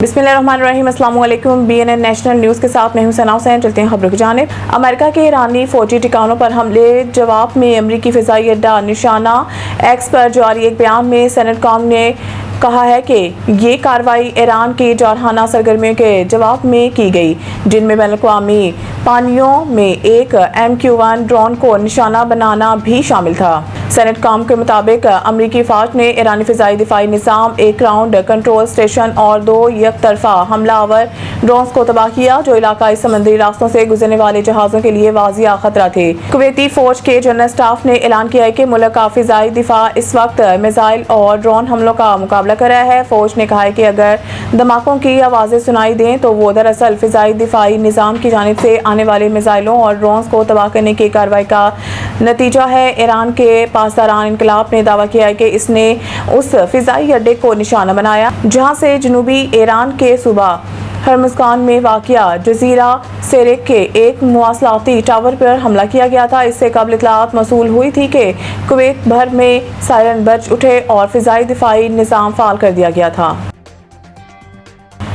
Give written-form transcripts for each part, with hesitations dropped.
बिस्मिल्लाहिर्रहमानिर्रहीम, अस्सलाम वालेकुम। BNN नेशनल न्यूज़ के साथ मैं हूं सना हुसैन। चलते हैं खबरों की जानिब। अमेरिका के ईरानी फौजी ठिकानों पर हमले जवाब में अमरीकी फ़िज़ाई अड्डा निशाना एक्स पर जारी एक बयान में सेनेटकॉम ने कहा है कि ये कार्रवाई ईरान की जारहाना सरगर्मियों के जवाब में की गई, जिनमें बैनुल-अक़वामी पानियों में एक MQ-1 ड्रोन को निशाना बनाना भी शामिल था। सेनेटकॉम के मुताबिक अमरीकी फ़ौज ने ईरानी फ़िज़ाई दिफाई निज़ाम, एक ग्राउंड कंट्रोल स्टेशन और 2 यकतरफा हमलावर ड्रोन्स को तबाह किया, जो इलाकाई समुद्री रास्तों से गुजरने वाले जहाज़ों के लिए वाज़िया खतरा थे। कुवैती फ़ौज के जनरल स्टाफ ने ऐलान किया है कि मुल्क का फ़िज़ाई दिफा इस वक्त मिसाइल और ड्रोन हमलों का मुकाबला कर रहा है। फ़ौज ने कहा है कि अगर धमाकों की आवाज़ें सुनाई दें तो वो दरअसल फ़िज़ाई दिफाई निज़ाम की जानिब से आने वाले मिसाइलों और ड्रोन्स को तबाह करने की कार्रवाई का नतीजा है। ईरान के पासदारान इनकलाब ने दावा किया है कि इसने उस फ़िज़ाई अड्डे को निशाना बनाया जहाँ से जनूबी ईरान के सूबा हर्मुज़गान में वाक़िया जज़ीरा सेरेक के एक मवासलाती टावर पर हमला किया गया था। इससे कबल इत्तलात मौसूल हुई थी कि कुवैत भर में सायरन बज उठे और फ़िज़ाई दिफाई निज़ाम फ़ाल कर दिया गया था।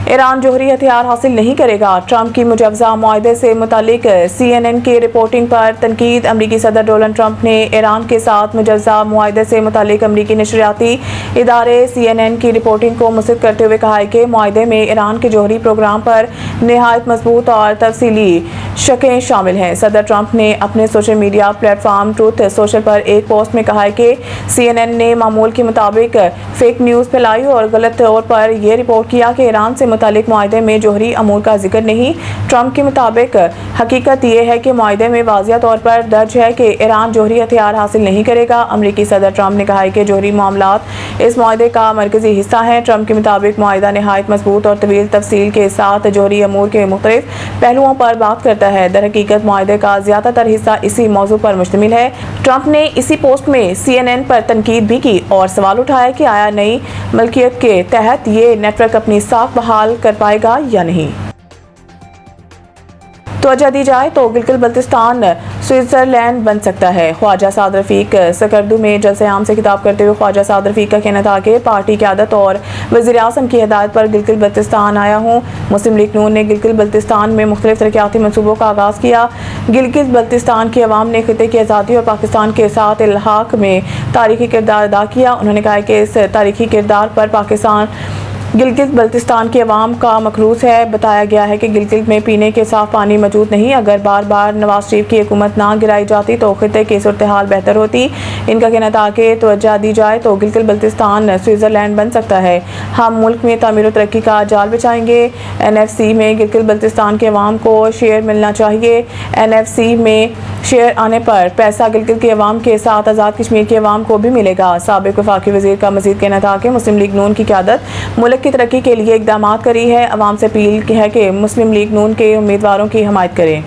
ईरान जोहरी हथियार हासिल नहीं करेगा। ट्रंप की मुजवज़ा मुआहदे से मुतालिक CNN की रिपोर्टिंग पर तनकीद। अमरीकी सदर डोनाल्ड ट्रंप ने ईरान के साथ मुजवज़ा मुआहदे से मुतालिक अमरीकी नशरियाती इदारे CNN की रिपोर्टिंग को मुस्तरद करते हुए कहा है कि मुआहदे में ईरान के जोहरी प्रोग्राम पर नहायत मजबूत और तफसीली शकें शामिल हैं। सदर ट्रंप ने अपने social media platform truth social पर एक पोस्ट में कहा है कि CNN ने मामूल के मुताबिक फेक न्यूज़ फैलाई और गलत तौर पर यह रिपोर्ट किया कि ईरान से मुतालिक मुआहदे में जोहरी अमूर का जिक्र नहीं। ट्रंप के मुताबिक हकीकत यह है कि मुआहदे में वाज़िया तौर पर दर्ज है कि ईरान जोहरी हथियार हासिल नहीं करेगा। अमरीकी सदर ट्रंप ने कहा है कि जोहरी मामलात इस मुआहदे का मरकजी हिस्सा हैं। ट्रंप के मुताबिक मुआहदा नहायत मजबूत और तवील तफसील के साथ जोहरी अमूर के मुख्तलिफ पहलुओं पर बात करता है। दर हकीकत मुआहदे का ज़्यादातर हिस्सा इसी मौजू पर मुश्तमिल है। ट्रंप ने इसी पोस्ट में CNN पर तनकीद भी की और सवाल उठाया कि आया नई मलकियत के तहत ये नेटवर्क अपनी साख बहाल कर पाएगा या नहीं। तवज्जो दी जाए तो गिलगित बल्तिस्तान स्विट्ज़रलैंड बन सकता है। ख्वाजा साद रफ़ीक सकर्दू में जलसे आम से खिताब करते हुए ख्वाजा साद रफ़ीक का कहना था कि पार्टी क़यादत और वज़ीर-ए-आज़म की हिदायत पर गिलगित बल्तिस्तान आया हूँ। मुस्लिम लीग नून ने गिलगित बल्तिस्तान में मुख्तलिफ तरक्याती मनसूबों का आगाज़ किया। गिलगित बल्तिस्तान की अवाम ने खित्ते की आज़ादी और पाकिस्तान के साथ इल्हाक़ में तारीख़ी किरदार अदा किया। उन्होंने कहा कि इस तारीख़ी किरदार पर पाकिस्तान गिलगित बल्तिस्तान की अवाम का मखरूस है। बताया गया है कि गिलगित में पीने के साफ पानी मौजूद नहीं। अगर बार बार नवाज शरीफ की हुकूमत ना गिराई जाती तो खित्ते की सूरत हाल बेहतर होती। इनका कहना था कि तवज्जो दी जाए तो गिलगित बल्तिस्तान स्विट्ज़रलैंड बन सकता है। हम मुल्क में तामीर और तरक्की का जाल बिछाएंगे। NFC में गिलगित बल्तिस्तान के अवाम को शेयर मिलना चाहिए। NFC में शेयर आने पर पैसा गिलगित की अवाम के साथ आज़ाद कश्मीर की अवाम को भी मिलेगा। साबिक़ वफाकी वज़ीर का मज़ीद कहना था कि मुस्लिम लीग नून की क़यादत मुल्क की तरक्की के लिए इक़दामात करी है। अवाम से अपील है कि मुस्लिम लीग नून के उम्मीदवारों की हमायत करें।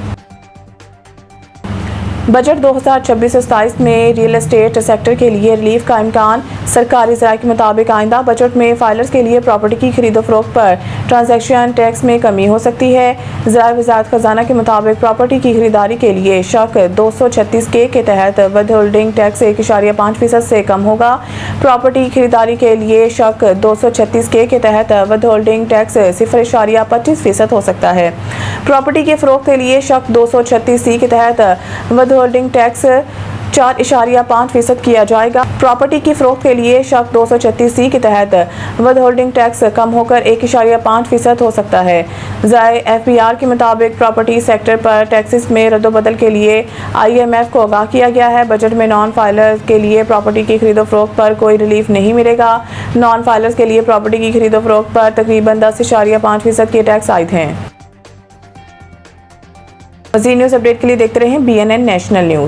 बजट 2026-27 में रियल एस्टेट सेक्टर के लिए रिलीफ का इम्कान। सरकारी ज़राए के मुताबिक आइंदा बजट में फाइलर्स के लिए प्रॉपर्टी की खरीदो फरोख्त पर ट्रांजैक्शन टैक्स में कमी हो सकती है। ज़राए वज़ारत ख़ज़ाना के मुताबिक प्रॉपर्टी की खरीदारी के लिए शक 236K के तहत विद होल्डिंग टैक्स 1.5% से कम होगा। प्रॉपर्टी की खरीदारी के लिए शक 236K के तहत विद होल्डिंग टैक्स 0.25% हो सकता है। प्रॉपर्टी के फरोख्त के लिए शक 236C के तहत विद होल्डिंग टैक्स 4.5% किया जाएगा। प्रॉपर्टी की फरोख्त के लिए शक 236C के तहत विद होल्डिंग टैक्स कम होकर 1.5% हो सकता है। ज़राए FBR के मुताबिक प्रॉपर्टी सेक्टर पर टैक्सेस में रद्दोबदल के लिए IMF को आगाह किया गया है। बजट में नॉन फाइलर के लिए प्रॉपर्टी की खरीदो फरोख्त पर कोई रिलीफ नहीं मिलेगा। नॉन फाइलर्स के लिए प्रॉपर्टी की खरीदो फरोख्त पर तकरीबन 10.5% के टैक्स आयद हैं। मज़ीद न्यूज़ अपडेट के लिए देखते रहें BNN नेशनल न्यूज़।